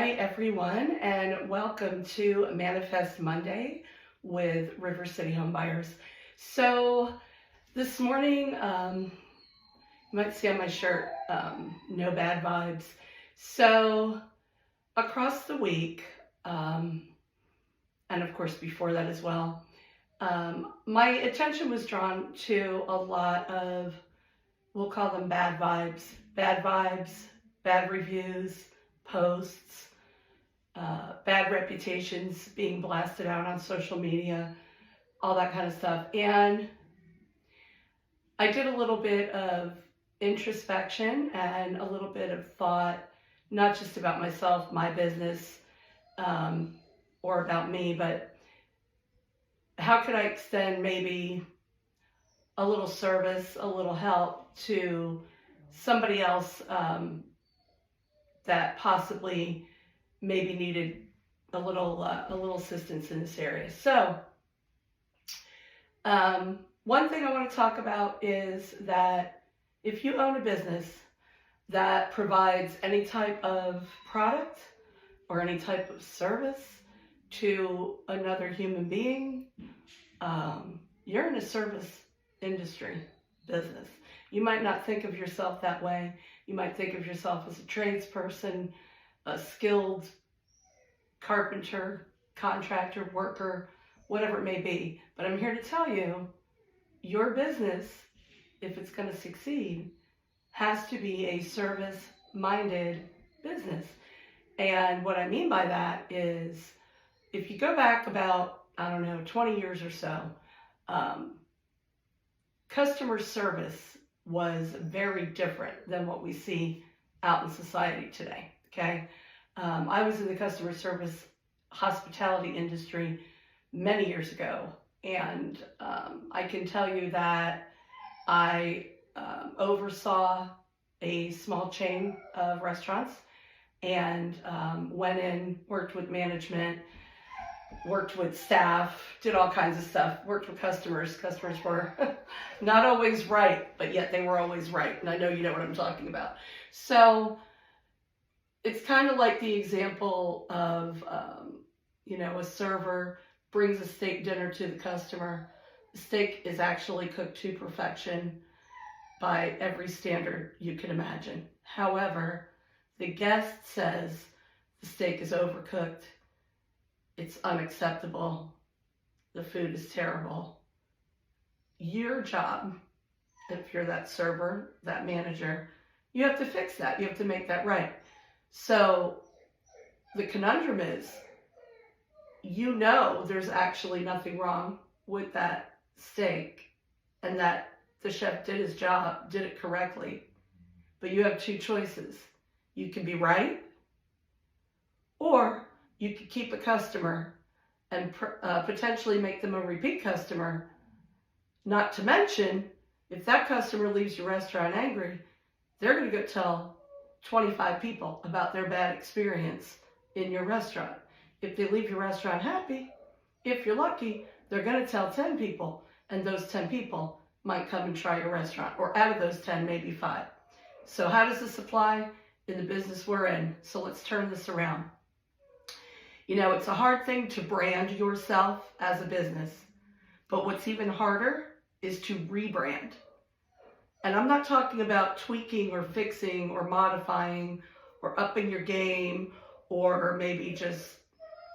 Hi, everyone, and welcome to Manifest Monday with River City Home Buyers. So, this morning, you might see on my shirt, no bad vibes. So, across the week, and of course before that as well, my attention was drawn to a lot of, we'll call them bad vibes, bad reviews, posts, bad reputations being blasted out on social media, all that kind of stuff. And I did a little bit of introspection and a little bit of thought, not just about myself, my business, or about me, but how could I extend maybe a little service, a little help to somebody else that possibly maybe needed a little assistance in this area. So one thing I want to talk about is that if you own a business that provides any type of product or any type of service to another human being, you're in a service industry business. You might not think of yourself that way. You might think of yourself as a tradesperson, a skilled carpenter, contractor, worker, whatever it may be. But I'm here to tell you, your business, if it's going to succeed, has to be a service-minded business. And what I mean by that is, if you go back about, 20 years or so, customer service was very different than what we see out in society today, okay? I was in the customer service hospitality industry many years ago, and I can tell you that I oversaw a small chain of restaurants and went in, worked with management, worked with staff, did all kinds of stuff, worked with customers. Customers were not always right, but yet they were always right. And I know you know what I'm talking about. So it's kind of like the example of, a server brings a steak dinner to the customer. The steak is actually cooked to perfection by every standard you can imagine. However, the guest says the steak is overcooked. It's unacceptable. The food is terrible. Your job, if you're that server, that manager, you have to fix that. You have to make that right. So the conundrum is, there's actually nothing wrong with that steak and that the chef did his job, did it correctly. But you have two choices. You can be right, or you could keep a customer and potentially make them a repeat customer. Not to mention, if that customer leaves your restaurant angry, they're going to go tell 25 people about their bad experience in your restaurant. If they leave your restaurant happy, if you're lucky, they're going to tell 10 people, and those 10 people might come and try your restaurant, or out of those 10, maybe 5. So how does this apply in the business we're in? So let's turn this around. It's a hard thing to brand yourself as a business, but what's even harder is to rebrand. And I'm not talking about tweaking or fixing or modifying or upping your game or maybe just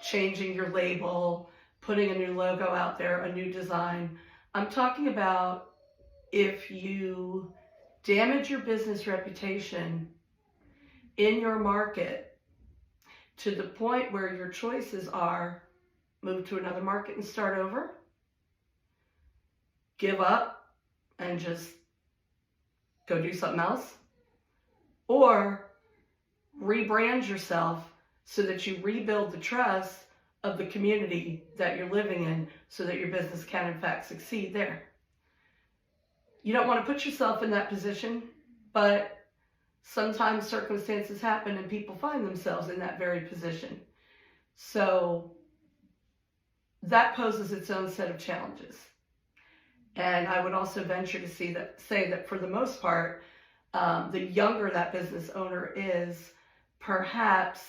changing your label, putting a new logo out there, a new design. I'm talking about if you damage your business reputation in your market to the point where your choices are move to another market and start over, give up and just go do something else, or rebrand yourself so that you rebuild the trust of the community that you're living in so that your business can in fact succeed there. You don't want to put yourself in that position, but sometimes circumstances happen and people find themselves in that very position. So that poses its own set of challenges. And I would also venture to say that for the most part, the younger that business owner is, perhaps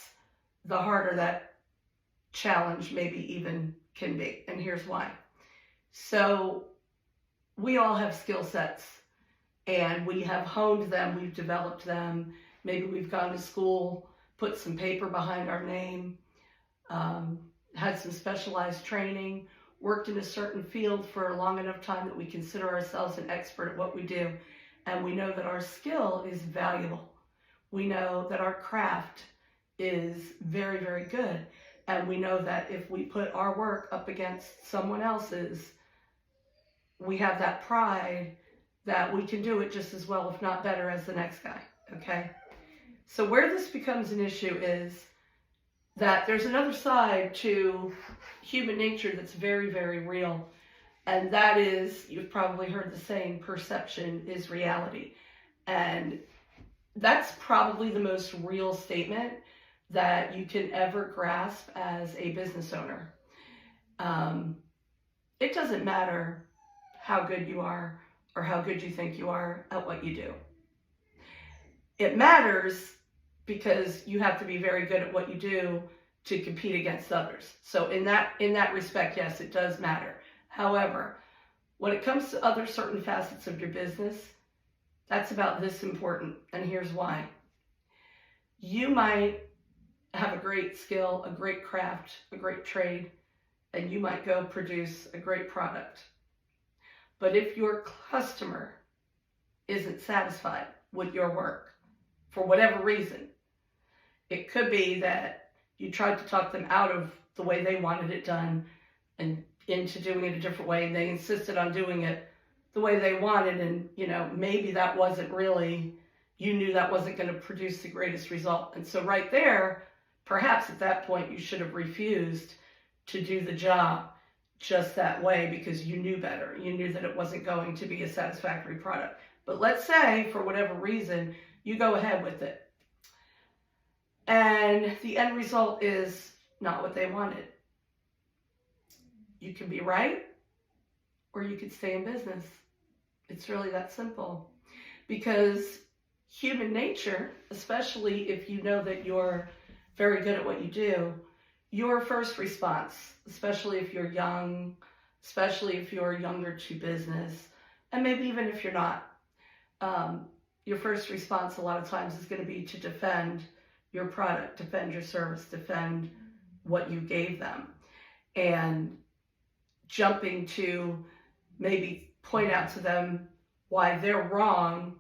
the harder that challenge maybe even can be. And here's why. So we all have skill sets, and we have honed them, we've developed them. Maybe we've gone to school, put some paper behind our name, had some specialized training, worked in a certain field for a long enough time that we consider ourselves an expert at what we do. And we know that our skill is valuable. We know that our craft is very, very good. And we know that if we put our work up against someone else's, we have that pride that we can do it just as well, if not better, as the next guy, okay? So where this becomes an issue is that there's another side to human nature that's very, very real. And that is, you've probably heard the saying, perception is reality. And that's probably the most real statement that you can ever grasp as a business owner. It doesn't matter how good you are or how good you think you are at what you do. It matters because you have to be very good at what you do to compete against others. So in that respect, yes, it does matter. However, when it comes to other certain facets of your business, that's about this important, and here's why. You might have a great skill, a great craft, a great trade, and you might go produce a great product. But if your customer isn't satisfied with your work, for whatever reason, it could be that you tried to talk them out of the way they wanted it done and into doing it a different way, and they insisted on doing it the way they wanted, and maybe that wasn't really, you knew that wasn't going to produce the greatest result. And so right there, perhaps at that point you should have refused to do the job just that way because you knew better. You knew that it wasn't going to be a satisfactory product. But let's say, for whatever reason, you go ahead with it, and the end result is not what they wanted. You can be right, or you could stay in business. It's really that simple. Because human nature, especially if you know that you're very good at what you do, your first response, especially if you're young, especially if you're younger to business, and maybe even if you're not, your first response a lot of times is going to be to defend your product, defend your service, defend what you gave them. And jumping to maybe point out to them why they're wrong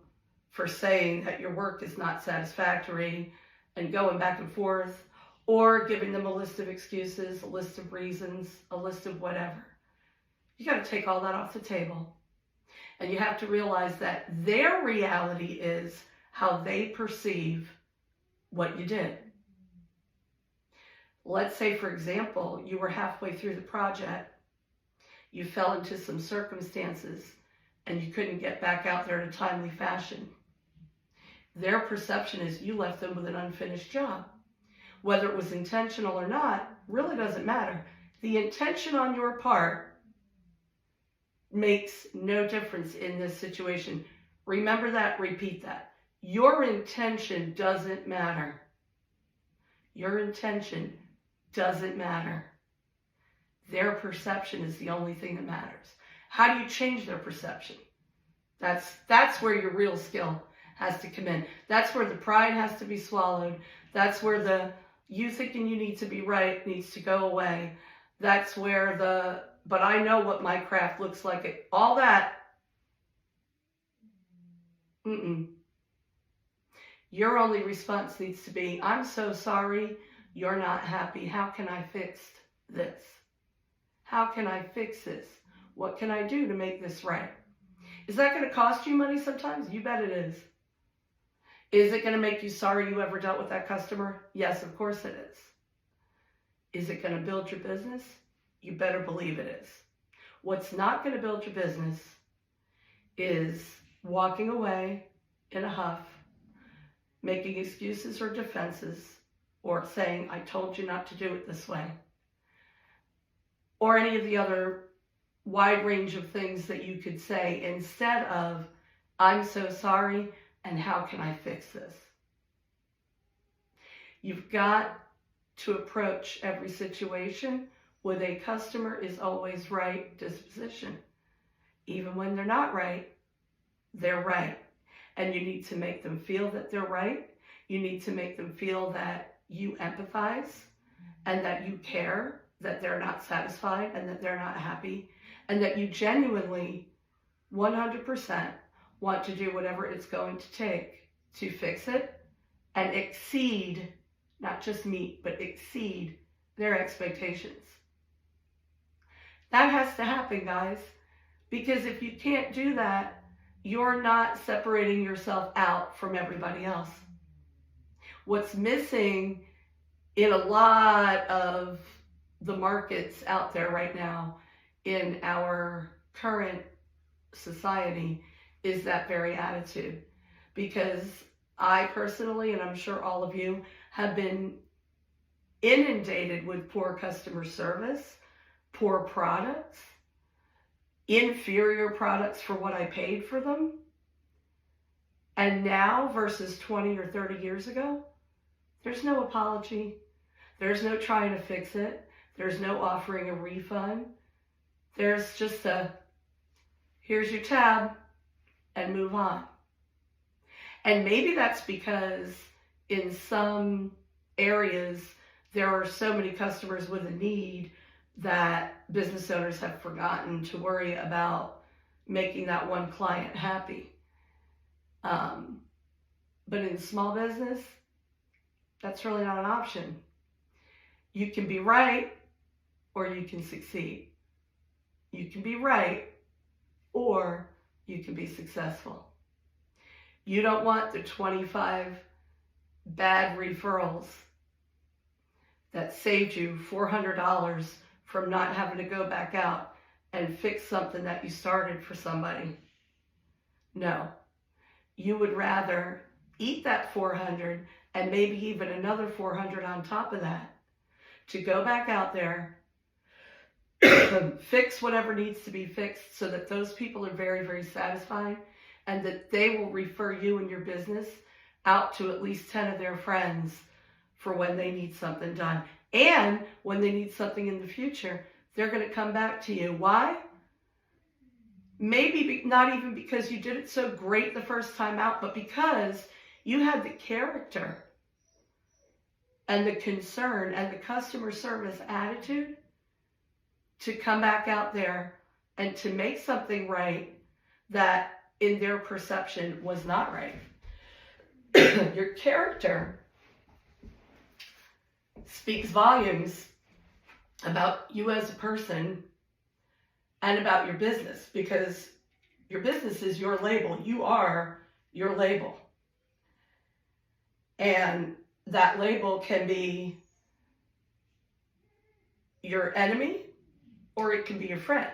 for saying that your work is not satisfactory, and going back and forth, or giving them a list of excuses, a list of reasons, a list of whatever. You got to take all that off the table. And you have to realize that their reality is how they perceive what you did. Let's say, for example, you were halfway through the project, you fell into some circumstances, and you couldn't get back out there in a timely fashion. Their perception is you left them with an unfinished job. Whether it was intentional or not, really doesn't matter. The intention on your part makes no difference in this situation. Remember that, repeat that. Your intention doesn't matter. Your intention doesn't matter. Their perception is the only thing that matters. How do you change their perception? That's where your real skill has to come in. That's where the pride has to be swallowed. That's where the you thinking you need to be right needs to go away. That's where but I know what my craft looks like. All that. Your only response needs to be, I'm so sorry, you're not happy. How can I fix this? How can I fix this? What can I do to make this right? Is that going to cost you money sometimes? You bet it is. Is it going to make you sorry you ever dealt with that customer? Yes, of course it is. Is it going to build your business? You better believe it is. What's not going to build your business is walking away in a huff, making excuses or defenses, or saying, I told you not to do it this way. Or any of the other wide range of things that you could say instead of, I'm so sorry, and how can I fix this? You've got to approach every situation with a customer is always right disposition. Even when they're not right, they're right. And you need to make them feel that they're right. You need to make them feel that you empathize and that you care, that they're not satisfied and that they're not happy, and that you genuinely 100% want to do whatever it's going to take to fix it and exceed, not just meet, but exceed their expectations. That has to happen, guys, because if you can't do that, you're not separating yourself out from everybody else. What's missing in a lot of the markets out there right now in our current society is that very attitude. Because I personally, and I'm sure all of you, have been inundated with poor customer service, poor products, inferior products for what I paid for them. And now versus 20 or 30 years ago, there's no apology. There's no trying to fix it. There's no offering a refund. There's just a, here's your tab, and move on. And maybe that's because in some areas there are so many customers with a need that business owners have forgotten to worry about making that one client happy. But in small business, that's really not an option. You can be right or you can succeed. You can be right or you can be successful. You don't want the 25 bad referrals that saved you $400 from not having to go back out and fix something that you started for somebody. No, you would rather eat that $400 and maybe even another $400 on top of that to go back out there, fix whatever needs to be fixed so that those people are very, very satisfied and that they will refer you and your business out to at least 10 of their friends for when they need something done. And when they need something in the future, they're going to come back to you. Why? Maybe not even because you did it so great the first time out, but because you had the character and the concern and the customer service attitude to come back out there and to make something right that in their perception was not right. Your character speaks volumes about you as a person and about your business, because your business is your label. You are your label. And that label can be your enemy or it can be your friend.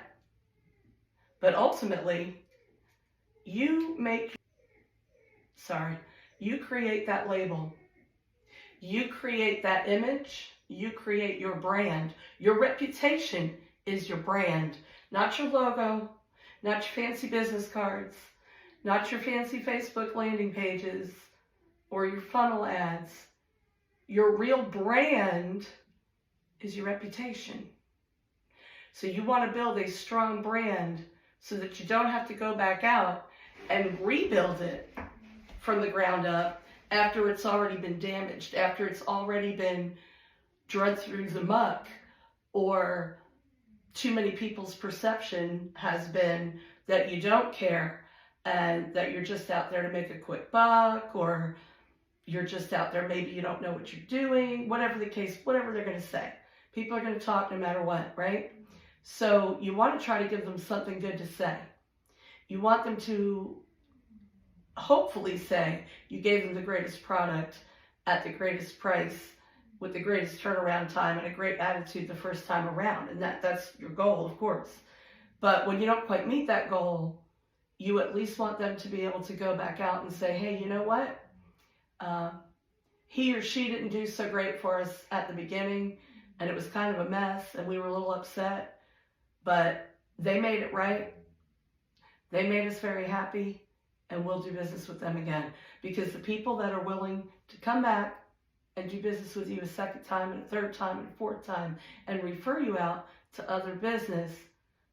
But ultimately, you create that label. You create that image. You create your brand. Your reputation is your brand, not your logo, not your fancy business cards, not your fancy Facebook landing pages or your funnel ads. Your real brand is your reputation. So you want to build a strong brand so that you don't have to go back out and rebuild it from the ground up after it's already been damaged, after it's already been drugged through the muck, or too many people's perception has been that you don't care and that you're just out there to make a quick buck, or you're just out there, maybe you don't know what you're doing, whatever the case, whatever they're going to say. People are going to talk no matter what, right? So you want to try to give them something good to say. You want them to hopefully say you gave them the greatest product at the greatest price with the greatest turnaround time and a great attitude the first time around. And that's your goal, of course. But when you don't quite meet that goal, you at least want them to be able to go back out and say, hey, you know what? He or she didn't do so great for us at the beginning, and it was kind of a mess, and we were a little upset, but they made it right. They made us very happy, and we'll do business with them again. Because the people that are willing to come back and do business with you a second time and a third time and a fourth time and refer you out to other business.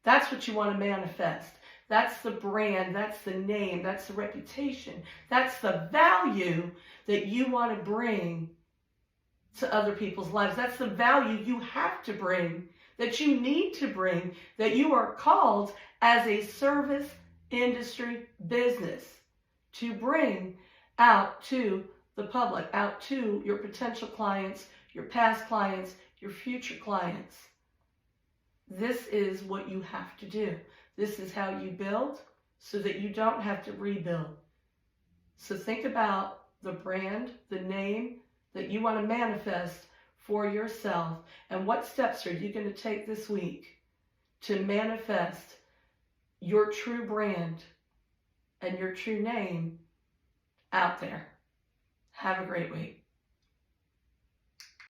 That's what you want to manifest. That's the brand, that's the name, that's the reputation, that's the value that you want to bring to other people's lives. That's the value you have to bring, that you need to bring, that you are called as a service industry business to bring out to the public, out to your potential clients, your past clients, your future clients. This is what you have to do. This is how you build so that you don't have to rebuild. So think about the brand, the name that you want to manifest for yourself, and what steps are you going to take this week to manifest your true brand and your true name out there. Have a great week.